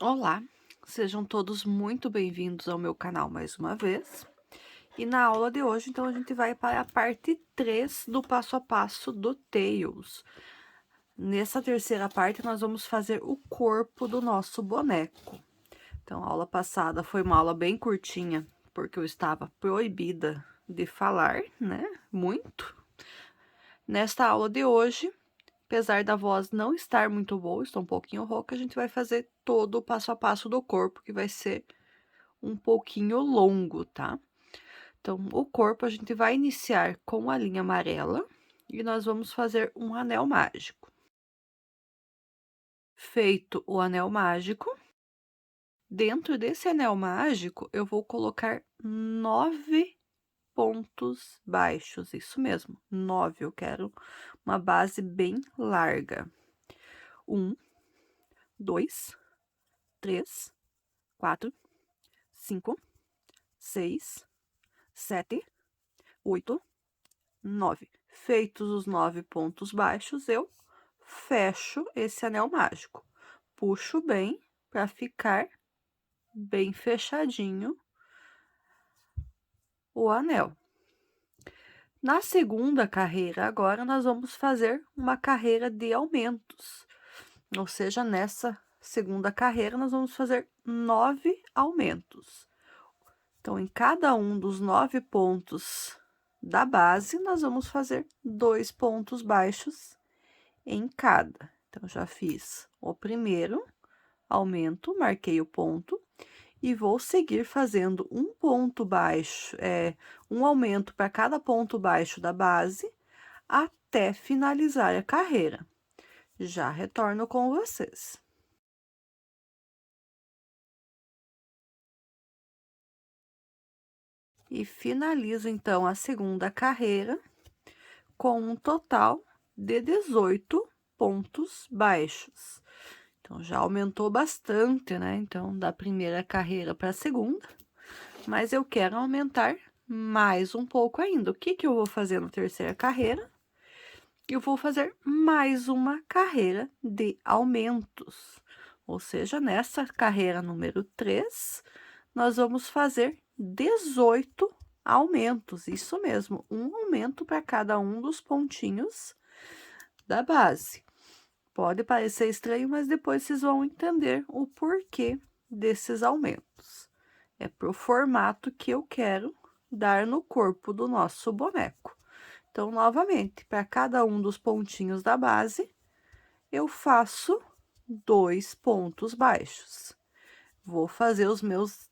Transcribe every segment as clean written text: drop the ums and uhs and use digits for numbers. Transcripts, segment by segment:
Olá, sejam todos muito bem-vindos ao meu canal mais uma vez. E na aula de hoje, então, a gente vai para a parte 3 do passo a passo do Tails. Nessa terceira parte, nós vamos fazer o corpo do nosso boneco. Então, a aula passada foi uma aula bem curtinha, porque eu estava proibida de falar, né? Muito. Nesta aula de hoje, apesar da voz não estar muito boa, estou um pouquinho rouca, a gente vai fazer todo o passo a passo do corpo, que vai ser um pouquinho longo, tá? Então, o corpo a gente vai iniciar com a linha amarela e nós vamos fazer um anel mágico. Feito o anel mágico, dentro desse anel mágico, eu vou colocar 9 pontos baixos, isso mesmo, 9. Eu quero uma base bem larga. 1, 2, 3, 4, 5, 6, 7, 8, 9. Feitos os 9 pontos baixos, eu fecho esse anel mágico. Puxo bem para ficar bem fechadinho o anel. Na segunda carreira, agora, nós vamos fazer uma carreira de aumentos. Ou seja, nessa segunda carreira, nós vamos fazer 9 aumentos. Então, em cada um dos 9 pontos da base, nós vamos fazer 2 pontos baixos em cada. Então, já fiz o primeiro aumento, marquei o ponto, e vou seguir fazendo um ponto baixo, um aumento para cada ponto baixo da base, até finalizar a carreira. Já retorno com vocês. E finalizo, então, a segunda carreira com um total de 18 pontos baixos. Então, já aumentou bastante, né? Então, da primeira carreira para a segunda. Mas eu quero aumentar mais um pouco ainda. O que que eu vou fazer na terceira carreira? Eu vou fazer mais uma carreira de aumentos. Ou seja, nessa carreira número 3, nós vamos fazer 18 aumentos. Isso mesmo, um aumento para cada um dos pontinhos da base. Pode parecer estranho, mas depois vocês vão entender o porquê desses aumentos. É pro formato que eu quero dar no corpo do nosso boneco. Então, novamente, para cada um dos pontinhos da base, eu faço 2 pontos baixos. Vou fazer os meus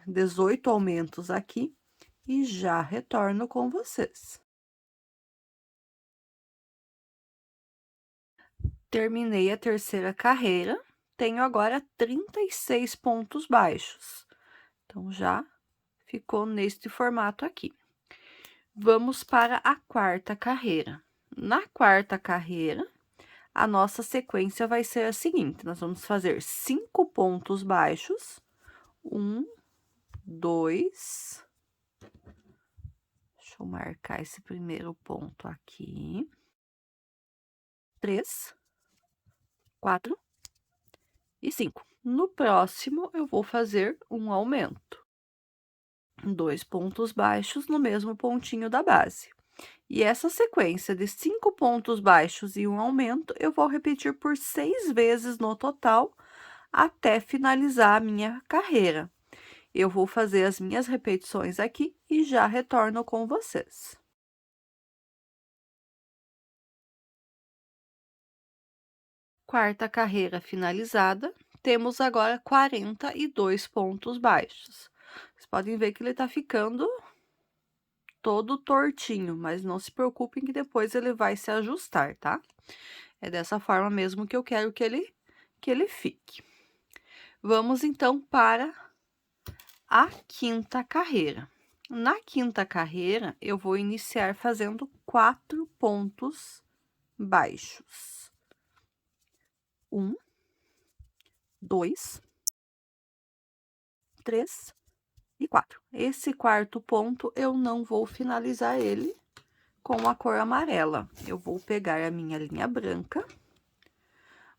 18 aumentos aqui e já retorno com vocês. Terminei a terceira carreira, tenho agora 36 pontos baixos. Então, já ficou neste formato aqui. Vamos para a quarta carreira. Na quarta carreira, a nossa sequência vai ser a seguinte: nós vamos fazer 5 pontos baixos. 1, 2. Deixa eu marcar esse primeiro ponto aqui. 3, 4 e 5. No próximo, eu vou fazer um aumento. 2 pontos baixos no mesmo pontinho da base. E essa sequência de 5 pontos baixos e um aumento, eu vou repetir por 6 vezes no total, até finalizar a minha carreira. Eu vou fazer as minhas repetições aqui e já retorno com vocês. Quarta carreira finalizada, temos agora 42 pontos baixos. Vocês podem ver que ele tá ficando todo tortinho, mas não se preocupem que depois ele vai se ajustar, tá? É dessa forma mesmo que eu quero que ele fique. Vamos então para a quinta carreira. Na quinta carreira, eu vou iniciar fazendo 4 pontos baixos. 1, 2, 3 e 4. Esse quarto ponto, eu não vou finalizar ele com a cor amarela. Eu vou pegar a minha linha branca,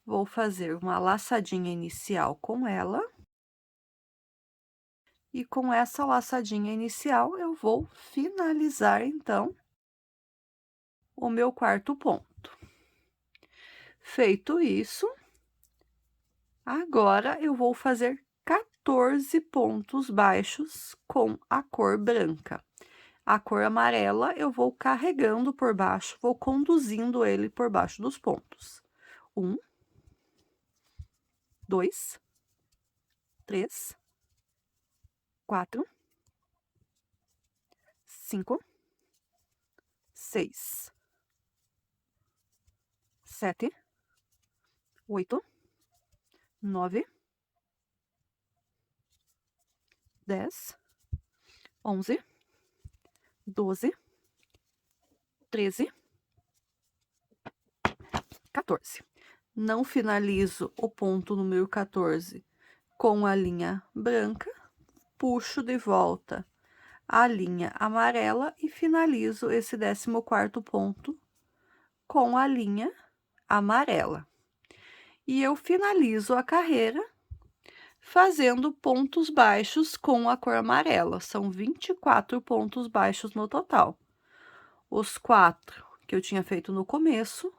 Vou fazer uma laçadinha inicial com ela. E com essa laçadinha inicial, eu vou finalizar, então, o meu quarto ponto. Feito isso, agora eu vou fazer 14 pontos baixos com a cor branca. A cor amarela eu vou carregando por baixo, vou conduzindo ele por baixo dos pontos. 1, 2, 3, 4, 5, 6, 7, 8, 9, 10, 11, 12, 13, 14. Não finalizo o ponto número 14 com a linha branca, puxo de volta a linha amarela e finalizo esse 14º ponto com a linha amarela. E eu finalizo a carreira fazendo pontos baixos com a cor amarela. São 24 pontos baixos no total. Os 4 que eu tinha feito no começo,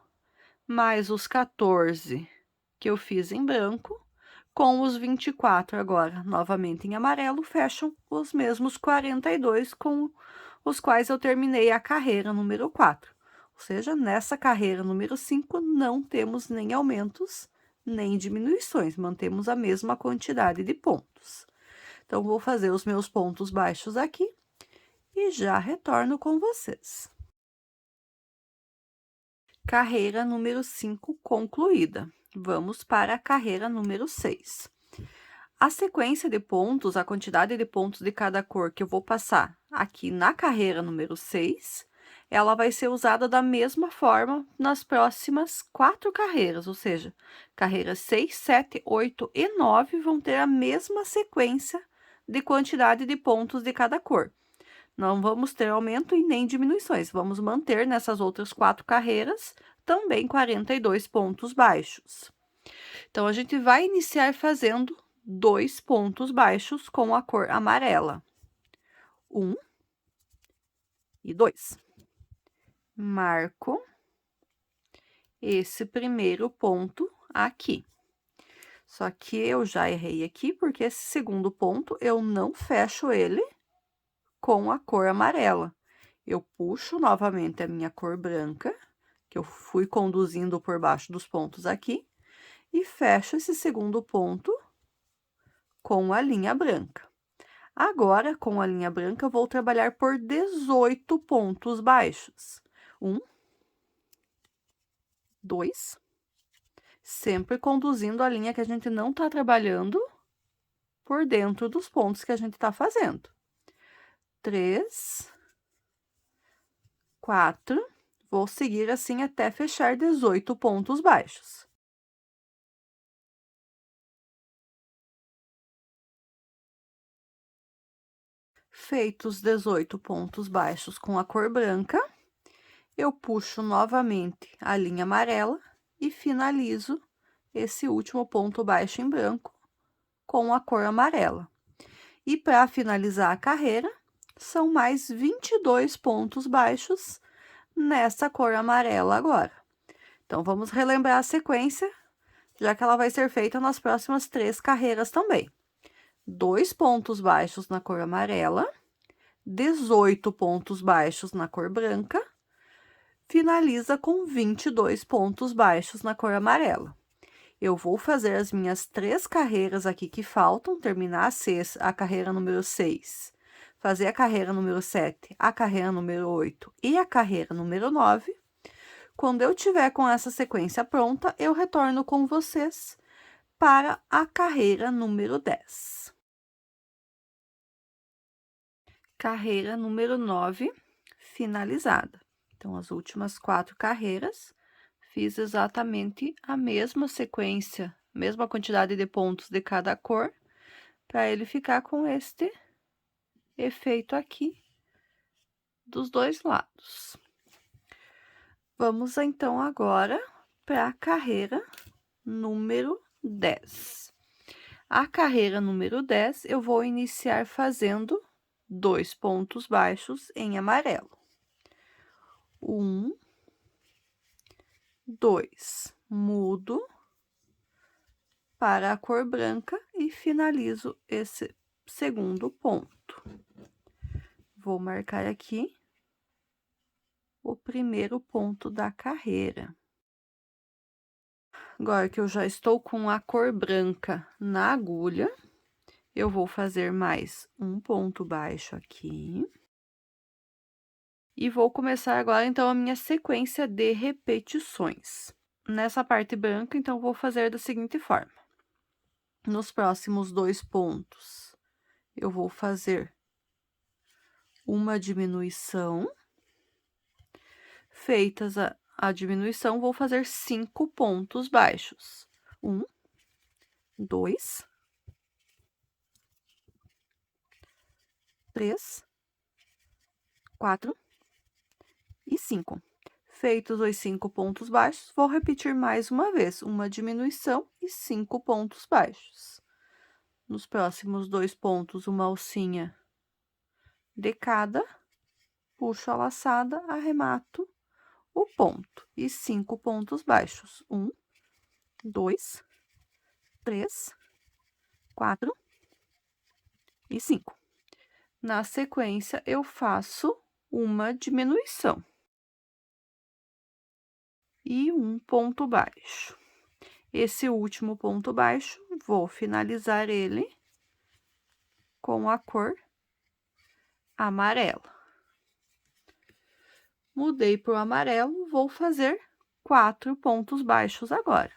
mais os 14 que eu fiz em branco, com os 24 agora, novamente em amarelo, fecham os mesmos 42 com os quais eu terminei a carreira número 4. Ou seja, nessa carreira número 5, não temos nem aumentos, nem diminuições, mantemos a mesma quantidade de pontos. Então, vou fazer os meus pontos baixos aqui e já retorno com vocês. Carreira número 5 concluída. Vamos para a carreira número 6. A sequência de pontos, a quantidade de pontos de cada cor que eu vou passar aqui na carreira número 6, ela vai ser usada da mesma forma nas próximas 4 carreiras, ou seja, carreiras 6, 7, 8 e 9 vão ter a mesma sequência de quantidade de pontos de cada cor. Não vamos ter aumento e nem diminuições, vamos manter nessas outras 4 carreiras também 42 pontos baixos. Então, a gente vai iniciar fazendo 2 pontos baixos com a cor amarela. 1 e 2. Marco esse primeiro ponto aqui. Só que eu já errei aqui, porque esse segundo ponto eu não fecho ele com a cor amarela. Eu puxo novamente a minha cor branca, que eu fui conduzindo por baixo dos pontos aqui, e fecho esse segundo ponto com a linha branca. Agora, com a linha branca, eu vou trabalhar por 18 pontos baixos. 1, 2, sempre conduzindo a linha que a gente não tá trabalhando por dentro dos pontos que a gente tá fazendo. 3, 4, vou seguir assim até fechar 18 pontos baixos. Feitos 18 pontos baixos com a cor branca, eu puxo novamente a linha amarela e finalizo esse último ponto baixo em branco com a cor amarela. E para finalizar a carreira, são mais 22 pontos baixos nessa cor amarela agora. Então, vamos relembrar a sequência, já que ela vai ser feita nas próximas 3 carreiras também. 2 pontos baixos na cor amarela, 18 pontos baixos na cor branca, finaliza com 22 pontos baixos na cor amarela. Eu vou fazer as minhas 3 carreiras aqui que faltam, terminar a carreira número 6, fazer a carreira número 7, a carreira número 8 e a carreira número 9. Quando eu tiver com essa sequência pronta, eu retorno com vocês para a carreira número 10. Carreira número 9, finalizada. Então, as últimas 4 carreiras, fiz exatamente a mesma sequência, mesma quantidade de pontos de cada cor, para ele ficar com este efeito aqui dos dois lados. Vamos, então, agora para a carreira número 10. A carreira número 10, eu vou iniciar fazendo 2 pontos baixos em amarelo. 1, 2. Mudo para a cor branca e finalizo esse segundo ponto. Vou marcar aqui o primeiro ponto da carreira. Agora que eu já estou com a cor branca na agulha, eu vou fazer mais um ponto baixo aqui. E vou começar agora, então, a minha sequência de repetições. Nessa parte branca, então, vou fazer da seguinte forma. Nos próximos 2 pontos, eu vou fazer uma diminuição. Feitas a diminuição, vou fazer 5 pontos baixos. 1, 2, 3, 4 e 5. Feitos os 5 pontos baixos, vou repetir mais uma vez, uma diminuição e 5 pontos baixos. Nos próximos 2 pontos, uma alcinha de cada, puxo a laçada, arremato o ponto e 5 pontos baixos. 1, 2, 3, 4 e 5. Na sequência, eu faço uma diminuição e um ponto baixo. Esse último ponto baixo, vou finalizar ele com a cor amarela. Mudei para o amarelo, vou fazer 4 pontos baixos agora.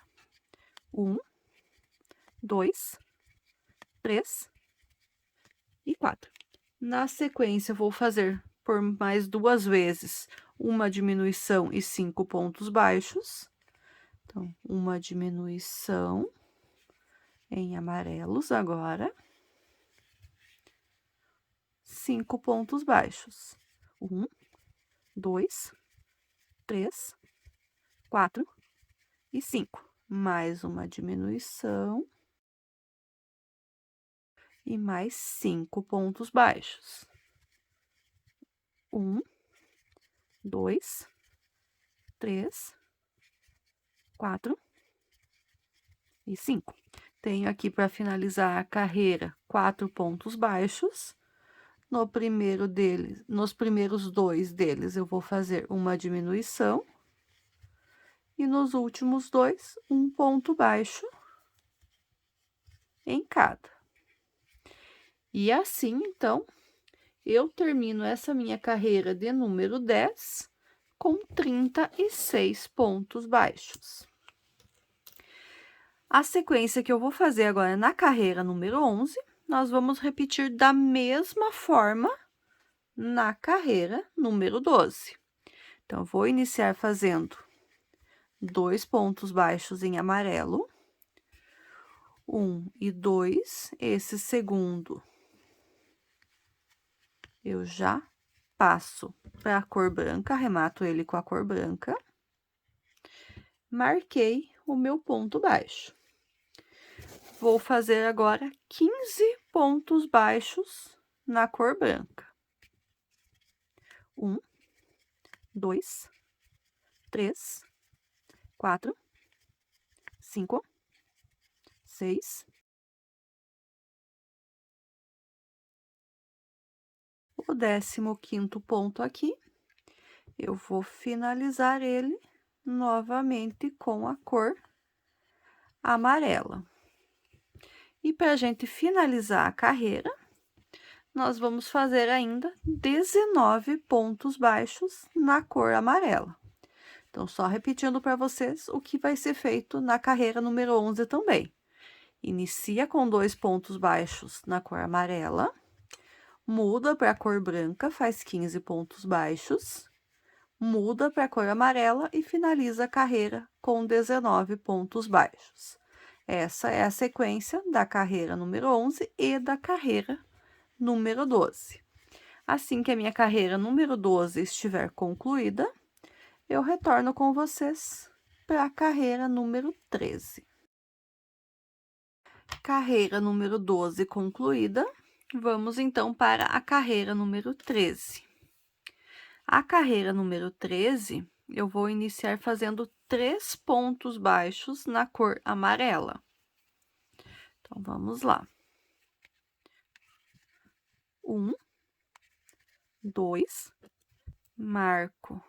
1, 2, 3 e 4. Na sequência, vou fazer por mais 2 vezes uma diminuição e 5 pontos baixos. Então, uma diminuição em amarelos agora. 5 pontos baixos. 1, 2, 3, 4 e 5. Mais uma diminuição. E mais 5 pontos baixos. 1, 2, 3, 4 e 5. Tenho aqui para finalizar a carreira 4 pontos baixos. Nos primeiros 2 deles, eu vou fazer uma diminuição. E nos últimos 2, um ponto baixo em cada. E assim, então, eu termino essa minha carreira de número 10 com 36 pontos baixos. A sequência que eu vou fazer agora na carreira número 11, nós vamos repetir da mesma forma na carreira número 12. Então, eu vou iniciar fazendo 2 pontos baixos em amarelo, 1 e 2, esse segundo eu já passo para a cor branca, arremato ele com a cor branca. Marquei o meu ponto baixo. Vou fazer agora 15 pontos baixos na cor branca. 1, 2, 3, 4, 5, 6. O 15º ponto aqui, eu vou finalizar ele novamente com a cor amarela. E para a gente finalizar a carreira, nós vamos fazer ainda 19 pontos baixos na cor amarela. Então, só repetindo para vocês o que vai ser feito na carreira número 11 também. Inicia com 2 pontos baixos na cor amarela. Muda para a cor branca, faz 15 pontos baixos, muda para a cor amarela e finaliza a carreira com 19 pontos baixos. Essa é a sequência da carreira número 11 e da carreira número 12. Assim que a minha carreira número 12 estiver concluída, eu retorno com vocês para a carreira número 13. Carreira número 12 concluída. Vamos então para a carreira número 13. A carreira número 13, eu vou iniciar fazendo 3 pontos baixos na cor amarela. Então, vamos lá. 1, 2, marco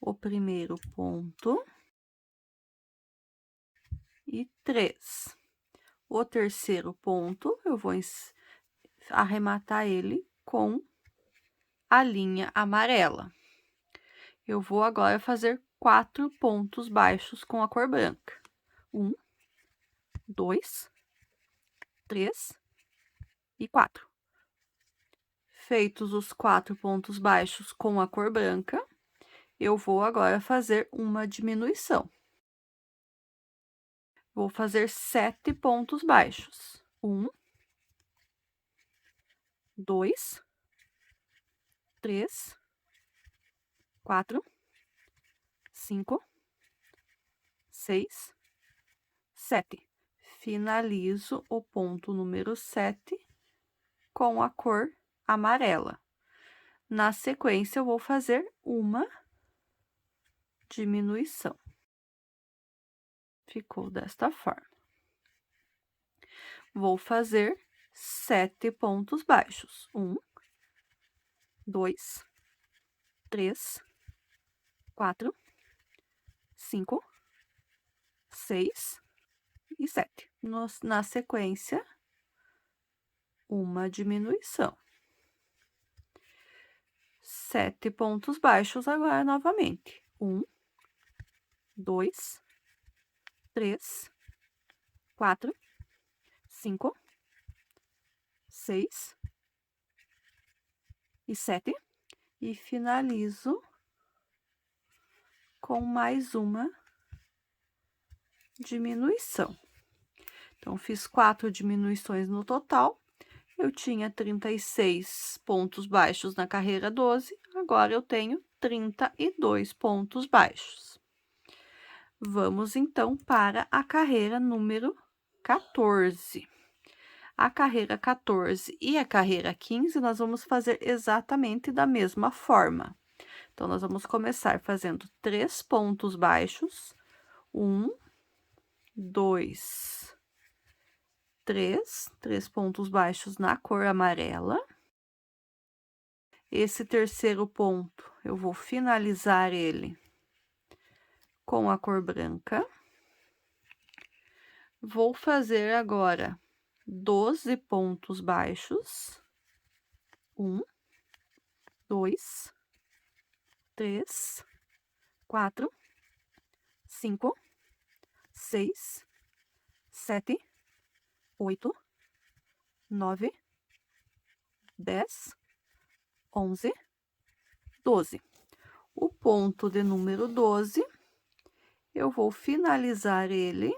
o primeiro ponto e 3. O terceiro ponto, eu vou arrematar ele com a linha amarela. Eu vou agora fazer 4 pontos baixos com a cor branca. 1, 2, 3 e 4. Feitos os 4 pontos baixos com a cor branca, eu vou agora fazer uma diminuição. Vou fazer 7 pontos baixos. 1, 2, 3, 4, 5, 6, 7. Finalizo o ponto número 7 com a cor amarela. Na sequência, eu vou fazer uma diminuição. Ficou desta forma. Vou fazer 7 pontos baixos. 1, 2, 3, 4, 5, 6 e 7. Na sequência, uma diminuição. 7 pontos baixos agora novamente. 1, 2, 3, 4, 5, 6 e 7. E finalizo com mais uma diminuição. Então, fiz 4 diminuições no total. Eu tinha 36 pontos baixos na carreira 12, agora eu tenho 32 pontos baixos. Vamos, então, para a carreira número 14. A carreira 14 e a carreira 15, nós vamos fazer exatamente da mesma forma. Então, nós vamos começar fazendo 3 pontos baixos. 1, 2, 3 pontos baixos na cor amarela. Esse terceiro ponto, eu vou finalizar ele com a cor branca. Vou fazer agora 12 pontos baixos. 1, 2, 3, 4, 5, 6, 7, 8, 9, 10, 11, 12. O ponto de número 12, eu vou finalizar ele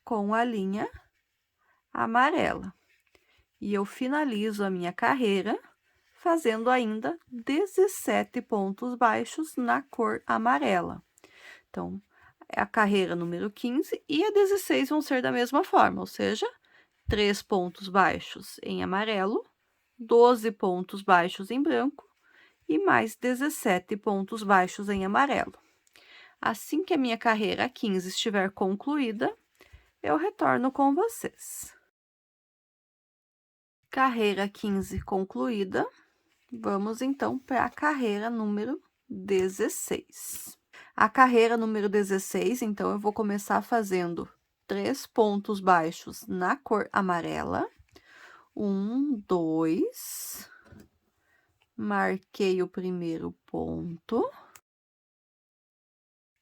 com a linha amarela. E eu finalizo a minha carreira fazendo ainda 17 pontos baixos na cor amarela. Então, a carreira número 15 e a 16 vão ser da mesma forma, ou seja, 3 pontos baixos em amarelo, 12 pontos baixos em branco e mais 17 pontos baixos em amarelo. Assim que a minha carreira 15 estiver concluída, eu retorno com vocês. Carreira 15 concluída, vamos então para a carreira número 16. A carreira número 16, então, eu vou começar fazendo 3 pontos baixos na cor amarela. 1, 2, marquei o primeiro ponto.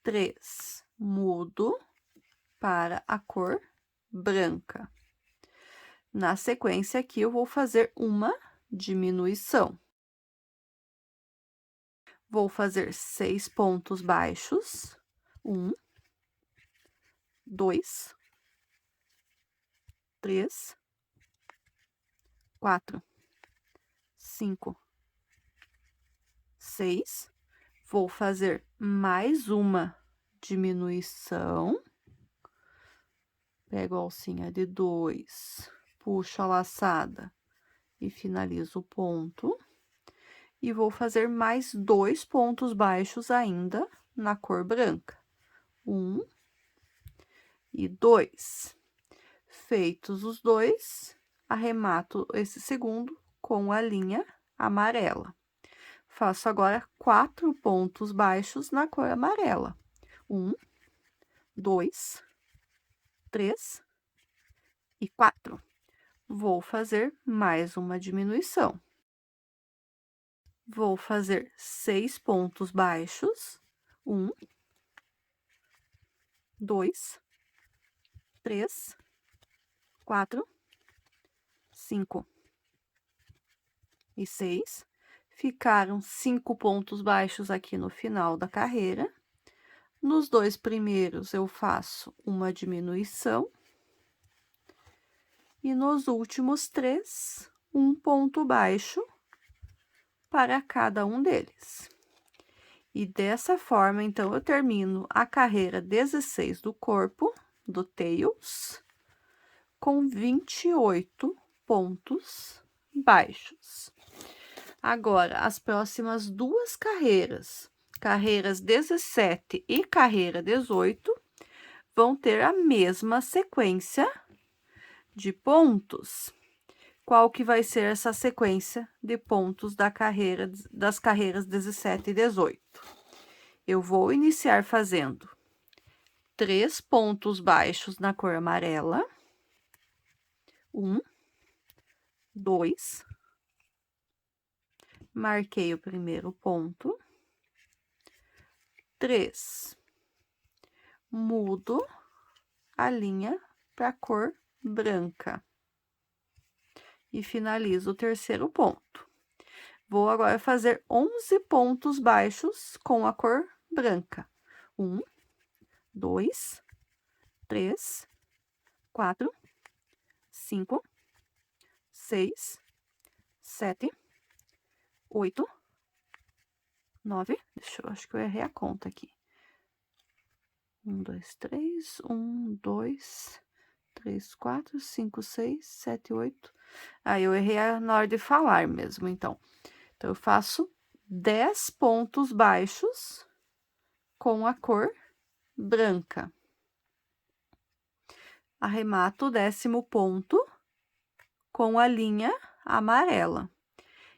3, mudo para a cor branca. Na sequência aqui, eu vou fazer uma diminuição. Vou fazer 6 pontos baixos. 1, 2, 3, 4, 5, 6. Vou fazer mais uma diminuição. Pego a alcinha de 2, puxo a laçada e finalizo o ponto. E vou fazer mais 2 pontos baixos ainda na cor branca. 1 e 2. Feitos os 2, arremato esse segundo com a linha amarela. Faço agora 4 pontos baixos na cor amarela. 1, 2, 3 e 4. Vou fazer mais uma diminuição. Vou fazer 6 pontos baixos. 1, 2, 3, 4, 5 e 6. Ficaram 5 pontos baixos aqui no final da carreira. Nos 2 primeiros, eu faço uma diminuição. E nos últimos 3, um ponto baixo para cada um deles. E dessa forma, então, eu termino a carreira 16 do corpo, do tails, com 28 pontos baixos. Agora, as próximas 2 carreiras, carreiras 17 e carreira 18, vão ter a mesma sequência de pontos. Qual que vai ser essa sequência de pontos das carreiras 17 e 18? Eu vou iniciar fazendo 3 pontos baixos na cor amarela. 1, 2. Marquei o primeiro ponto. 3. Mudo a linha para a cor branca. E finalizo o terceiro ponto. Vou agora fazer 11 pontos baixos com a cor branca. 1, 2, 3, 4, 5, 6, 7, 8, 9. Acho que eu errei a conta aqui. 1, 2, 3, 1, 2, 3, 4, 5, 6, 7, 8. Aí, eu errei na hora de falar mesmo, então. Então, eu faço 10 pontos baixos com a cor branca. Arremato o 10º ponto com a linha amarela.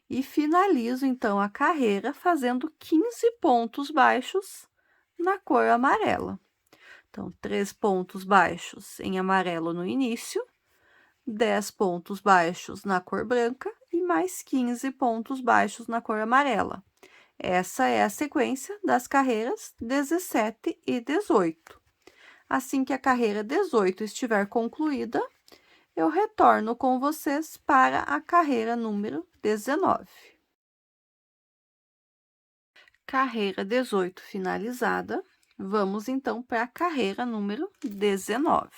E finalizo, então, a carreira fazendo 15 pontos baixos na cor amarela. Então, 3 pontos baixos em amarelo no início, 10 pontos baixos na cor branca e mais 15 pontos baixos na cor amarela. Essa é a sequência das carreiras 17 e 18. Assim que a carreira 18 estiver concluída, eu retorno com vocês para a carreira número 19. Carreira 18 finalizada, vamos então para a carreira número 19.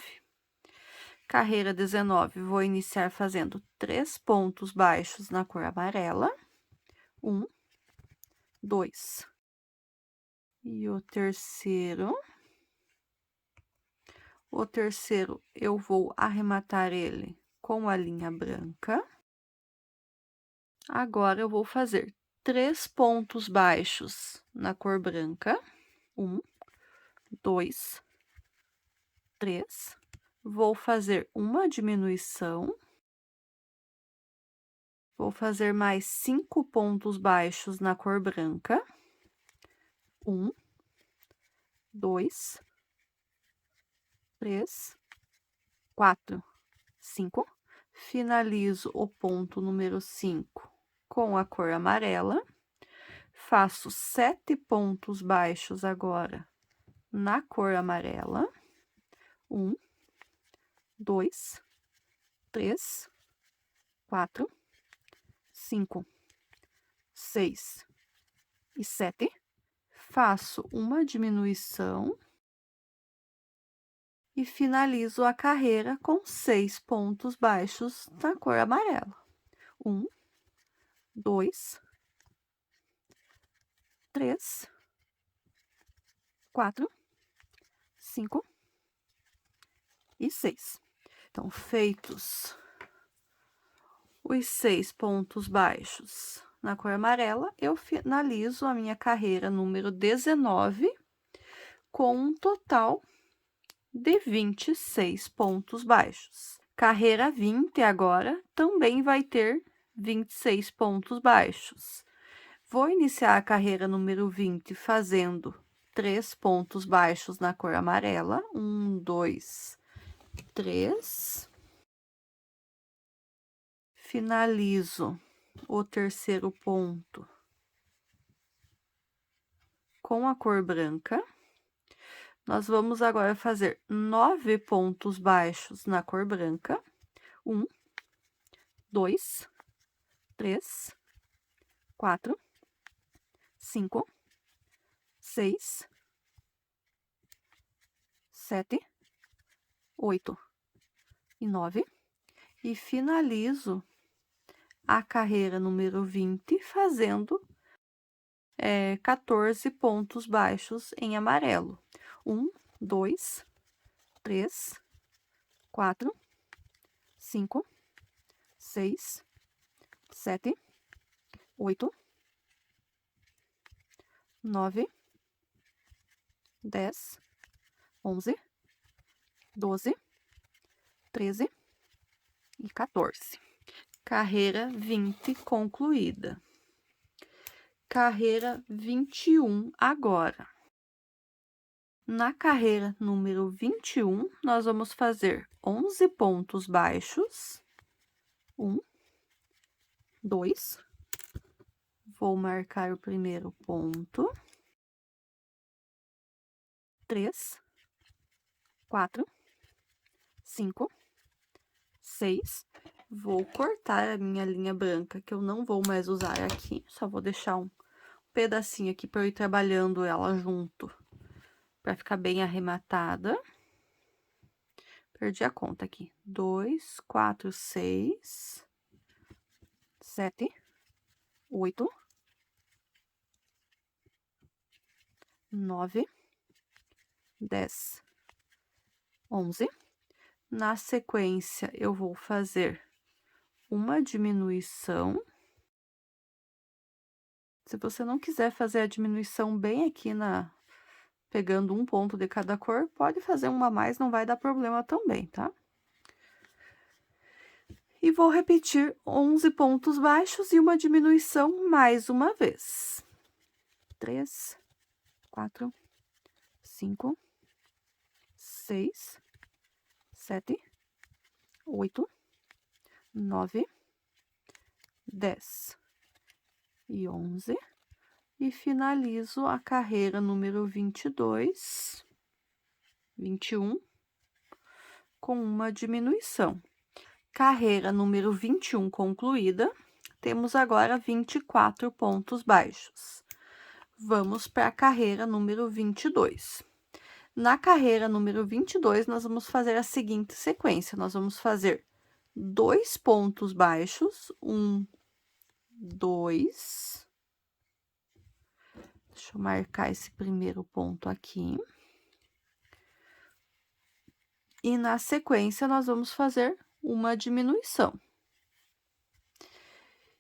Carreira 19, vou iniciar fazendo 3 pontos baixos na cor amarela. 1, 2. E o terceiro. O terceiro, eu vou arrematar ele com a linha branca. Agora, eu vou fazer 3 pontos baixos na cor branca. 1, 2, 3. Vou fazer uma diminuição. Vou fazer mais 5 pontos baixos na cor branca. 1, 2, 3, 4, 5. Finalizo o ponto número 5 com a cor amarela. Faço 7 pontos baixos agora na cor amarela. 1, 2, 3, 4, 5, 6 e 7. Faço uma diminuição. E finalizo a carreira com 6 pontos baixos na cor amarela. 1, 2, 3, 4, 5, e 6. Então, feitos os 6 pontos baixos na cor amarela, eu finalizo a minha carreira número 19 com um total de 26 pontos baixos. Carreira 20 agora também vai ter 26 pontos baixos. Vou iniciar a carreira número 20 fazendo 3 pontos baixos na cor amarela. 1, 2, 3. Finalizo o terceiro ponto com a cor branca. Nós vamos agora fazer 9 pontos baixos na cor branca. 1, 2, 3, 4, 5, 6, 7, 8 e 9. E finalizo a carreira número 20 fazendo 14 pontos baixos em amarelo. 1, 2, 3, 4, 5, 6, 7, 8, 9, 10, 11, 12, 13 e 14. Carreira 20 concluída. Carreira 21 agora. Na carreira número 21, nós vamos fazer 11 pontos baixos. 1, 2. Vou marcar o primeiro ponto. 3, 4, 5, 6. Vou cortar a minha linha branca, que eu não vou mais usar aqui. Só vou deixar um pedacinho aqui para eu ir trabalhando ela junto, para ficar bem arrematada. Perdi a conta aqui. 2, 4, 6, 7, 8, 9, 10, 11. Na sequência, eu vou fazer uma diminuição. Se você não quiser fazer a diminuição bem aqui pegando um ponto de cada cor, pode fazer uma a mais, não vai dar problema também, tá? E vou repetir 11 pontos baixos e uma diminuição mais uma vez. 3, 4, 5, 6, 7, 8, 9, 10 e 11. E finalizo a carreira número 22, 21, com uma diminuição. Carreira número 21 concluída, temos agora 24 pontos baixos. Vamos para a carreira número 22. Na carreira número 22, nós vamos fazer a seguinte sequência. Nós vamos fazer 2 pontos baixos, 1, 2. Deixa eu marcar esse primeiro ponto aqui. E na sequência, nós vamos fazer uma diminuição.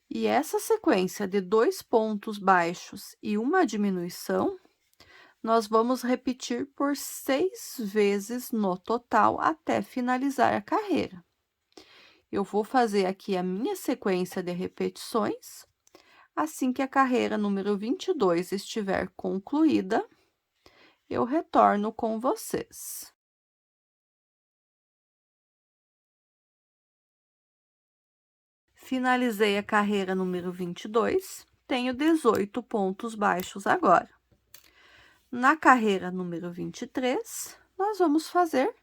E essa sequência de 2 pontos baixos e uma diminuição, nós vamos repetir por 6 vezes no total até finalizar a carreira. Eu vou fazer aqui a minha sequência de repetições. Assim que a carreira número 22 estiver concluída, eu retorno com vocês. Finalizei a carreira número 22, tenho 18 pontos baixos agora. Na carreira número 23, nós vamos fazer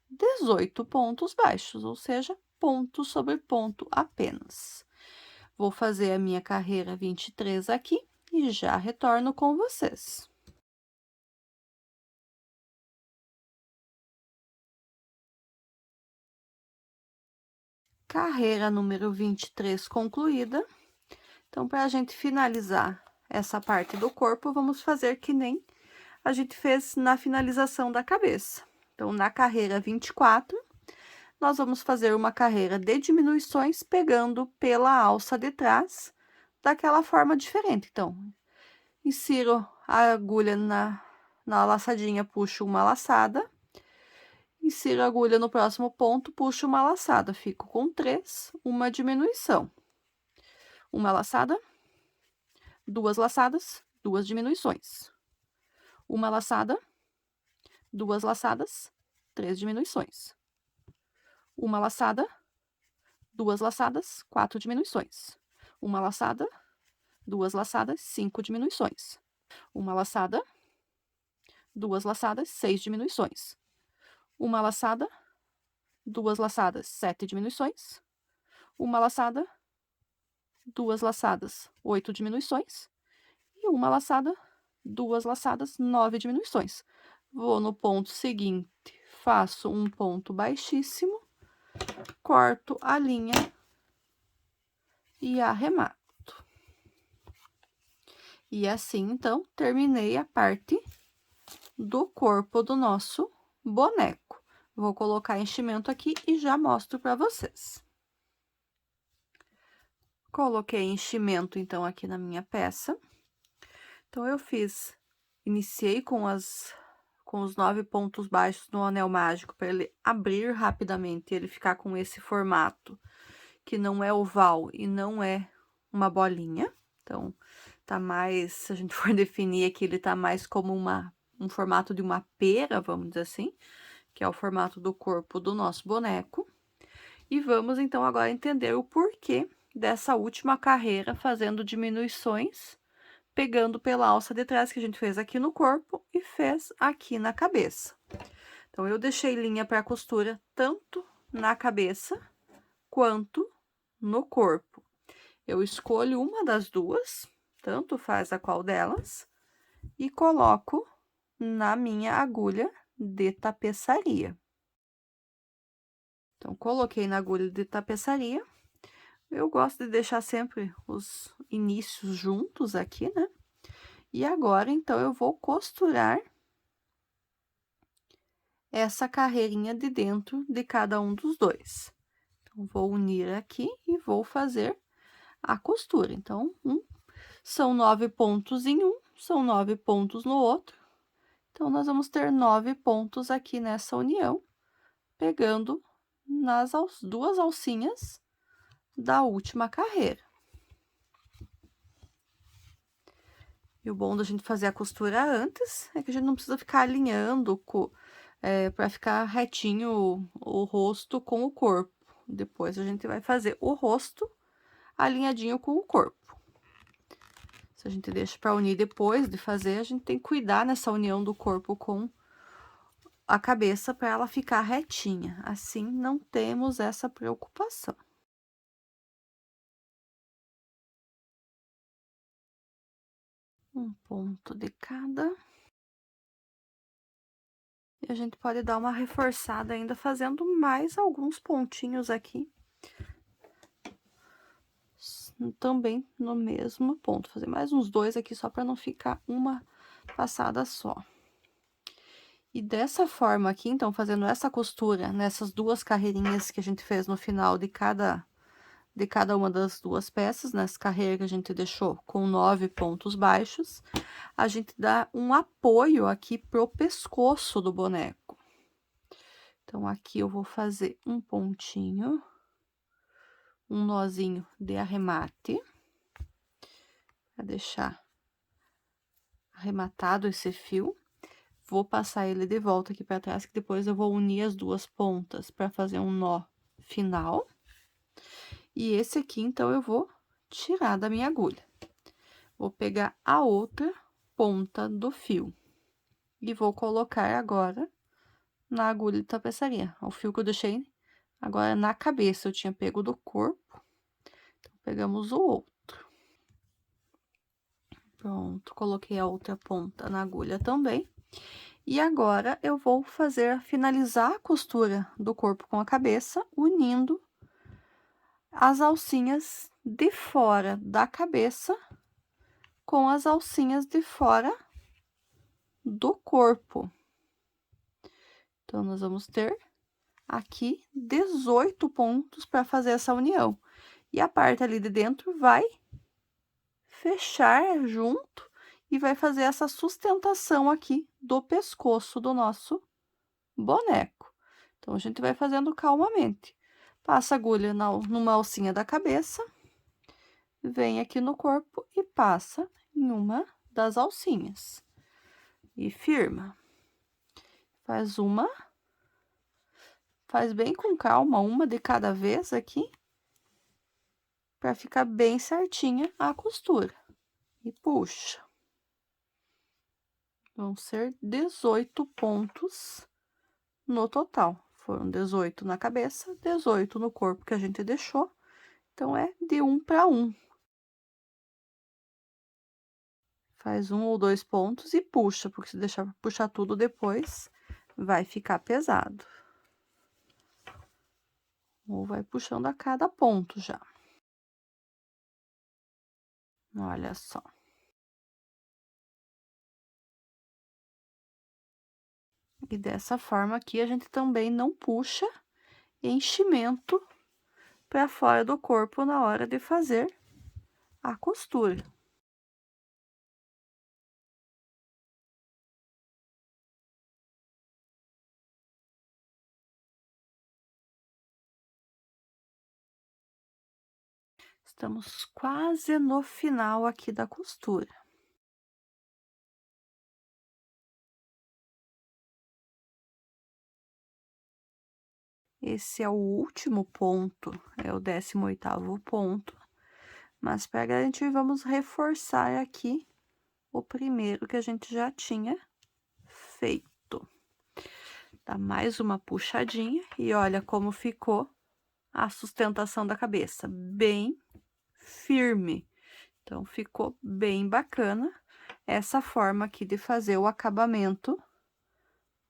18 pontos baixos, ou seja, ponto sobre ponto apenas. Vou fazer a minha carreira 23 aqui e já retorno com vocês. Carreira número 23 concluída. Então, para a gente finalizar essa parte do corpo, vamos fazer que nem a gente fez na finalização da cabeça. Então, na carreira 24, nós vamos fazer uma carreira de diminuições pegando pela alça de trás, daquela forma diferente. Então, insiro a agulha na laçadinha, puxo uma laçada, insiro a agulha no próximo ponto, puxo uma laçada, fico com 3, uma diminuição. Uma laçada, 2 laçadas, 2 diminuições. Uma laçada, 2 laçadas, 3 diminuições. Uma laçada, 2 laçadas, 4 diminuições. Uma laçada, 2 laçadas, 5 diminuições. Uma laçada, 2 laçadas, 6 diminuições. Uma laçada, 2 laçadas, 7 diminuições. Uma laçada, 2 laçadas, 8 diminuições. E uma laçada, 2 laçadas, 9 diminuições. Vou no ponto seguinte, faço um ponto baixíssimo, corto a linha e arremato. E assim, então, terminei a parte do corpo do nosso boneco. Vou colocar enchimento aqui e já mostro para vocês. Coloquei enchimento, então, aqui na minha peça. Então, eu iniciei com os 9 pontos baixos no anel mágico, para ele abrir rapidamente, ele ficar com esse formato, que não é oval e não é uma bolinha. Então, tá mais, se a gente for definir aqui, ele tá mais como um formato de uma pera, vamos dizer assim, que é o formato do corpo do nosso boneco. E vamos, então, agora entender o porquê dessa última carreira, fazendo diminuições, pegando pela alça de trás que a gente fez aqui no corpo e fez aqui na cabeça. Então, eu deixei linha para costura tanto na cabeça quanto no corpo. Eu escolho uma das duas, tanto faz a qual delas, e coloco na minha agulha de tapeçaria. Então, coloquei na agulha de tapeçaria. Eu gosto de deixar sempre os inícios juntos aqui, né? E agora, então, eu vou costurar essa carreirinha de dentro de cada um dos dois. Então, vou unir aqui e vou fazer a costura. Então, são 9 pontos em um, são 9 pontos no outro. Então, nós vamos ter 9 pontos aqui nessa união, pegando nas duas alcinhas da última carreira. E o bom da gente fazer a costura antes é que a gente não precisa ficar alinhando para ficar retinho o rosto com o corpo. Depois a gente vai fazer o rosto alinhadinho com o corpo. Se a gente deixa para unir depois de fazer, a gente tem que cuidar nessa união do corpo com a cabeça para ela ficar retinha. Assim, não temos essa preocupação. Um ponto de cada. E a gente pode dar uma reforçada ainda fazendo mais alguns pontinhos aqui. Também no mesmo ponto. Fazer mais uns 2 aqui só para não ficar uma passada só. E dessa forma aqui, então, fazendo essa costura nessas duas carreirinhas que a gente fez no final de cada uma das duas peças, nessa carreira que a gente deixou com 9 pontos baixos, a gente dá um apoio aqui pro pescoço do boneco. Então, aqui eu vou fazer um pontinho, um nozinho de arremate, para deixar arrematado esse fio. Vou passar ele de volta aqui para trás, que depois eu vou unir as duas pontas para fazer um nó final. E esse aqui, então, eu vou tirar da minha agulha. Vou pegar a outra ponta do fio e vou colocar agora na agulha de tapeçaria. O fio que eu deixei agora na cabeça, eu tinha pego do corpo. Então, pegamos o outro. Pronto, coloquei a outra ponta na agulha também. E agora, eu vou finalizar a costura do corpo com a cabeça, unindo as alcinhas de fora da cabeça com as alcinhas de fora do corpo. Então, nós vamos ter aqui 18 pontos para fazer essa união. E a parte ali de dentro vai fechar junto e vai fazer essa sustentação aqui do pescoço do nosso boneco. Então, a gente vai fazendo calmamente. Passa a agulha numa alcinha da cabeça, vem aqui no corpo e passa em uma das alcinhas. E firma. Faz bem com calma, uma de cada vez aqui, para ficar bem certinha a costura. E puxa. Vão ser 18 pontos no total. Foram 18 na cabeça, 18 no corpo que a gente deixou. Então, é de 1 para 1. Faz 1 ou 2 pontos e puxa, porque se deixar puxar tudo depois, vai ficar pesado. Ou vai puxando a cada ponto já. Olha só. E dessa forma aqui, a gente também não puxa enchimento para fora do corpo na hora de fazer a costura. Estamos quase no final aqui da costura. Esse é o último ponto, é o 18º ponto, mas para garantir, vamos reforçar aqui o primeiro que a gente já tinha feito. Dá mais uma puxadinha e olha como ficou a sustentação da cabeça, bem firme. Então, ficou bem bacana essa forma aqui de fazer o acabamento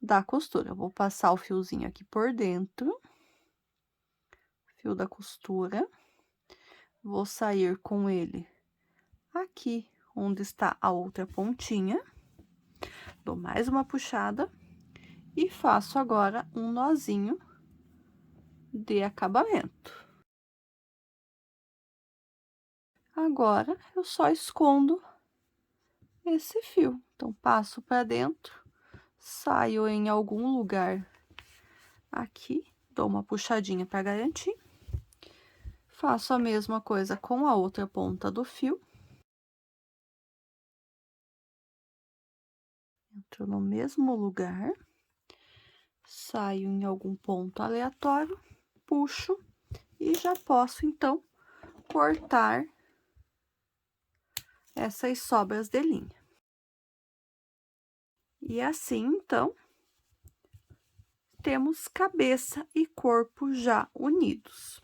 da costura. Eu vou passar o fiozinho aqui por dentro, fio da costura, vou sair com ele aqui onde está a outra pontinha, dou mais uma puxada e faço agora um nozinho de acabamento. Agora, eu só escondo esse fio. Então, passo para dentro, saio em algum lugar aqui, dou uma puxadinha para garantir. Faço a mesma coisa com a outra ponta do fio. Entro no mesmo lugar, saio em algum ponto aleatório, puxo e já posso, então, cortar essas sobras de linha. E assim, então, temos cabeça e corpo já unidos.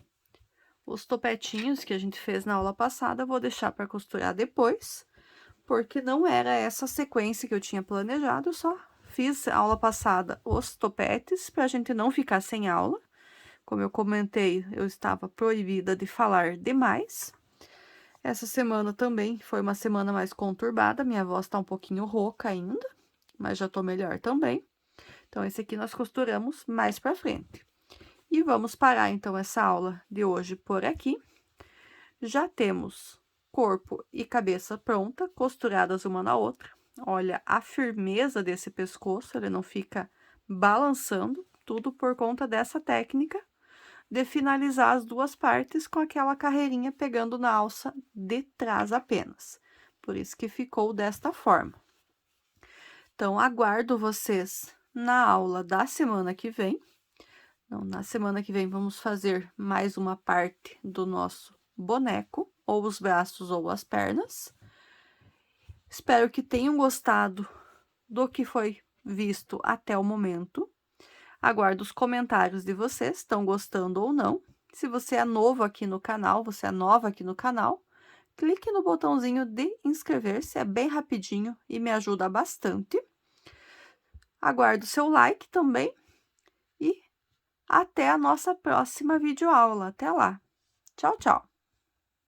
Os topetinhos que a gente fez na aula passada, eu vou deixar para costurar depois, porque não era essa sequência que eu tinha planejado, eu só fiz a aula passada os topetes, para a gente não ficar sem aula. Como eu comentei, eu estava proibida de falar demais. Essa semana também foi uma semana mais conturbada, minha voz tá um pouquinho rouca ainda, mas já tô melhor também. Então, esse aqui nós costuramos mais pra frente. E vamos parar, então, essa aula de hoje por aqui. Já temos corpo e cabeça pronta, costuradas uma na outra. Olha a firmeza desse pescoço, ele não fica balançando, tudo por conta dessa técnica de finalizar as duas partes com aquela carreirinha pegando na alça de trás apenas. Por isso que ficou desta forma. Então, aguardo vocês na aula da semana que vem. Então, na semana que vem, vamos fazer mais uma parte do nosso boneco, ou os braços ou as pernas. Espero que tenham gostado do que foi visto até o momento. Aguardo os comentários de vocês, estão gostando ou não. Se você é novo aqui no canal, você é nova aqui no canal, clique no botãozinho de inscrever-se, é bem rapidinho e me ajuda bastante. Aguardo seu like também e até a nossa próxima videoaula. Até lá. Tchau, tchau.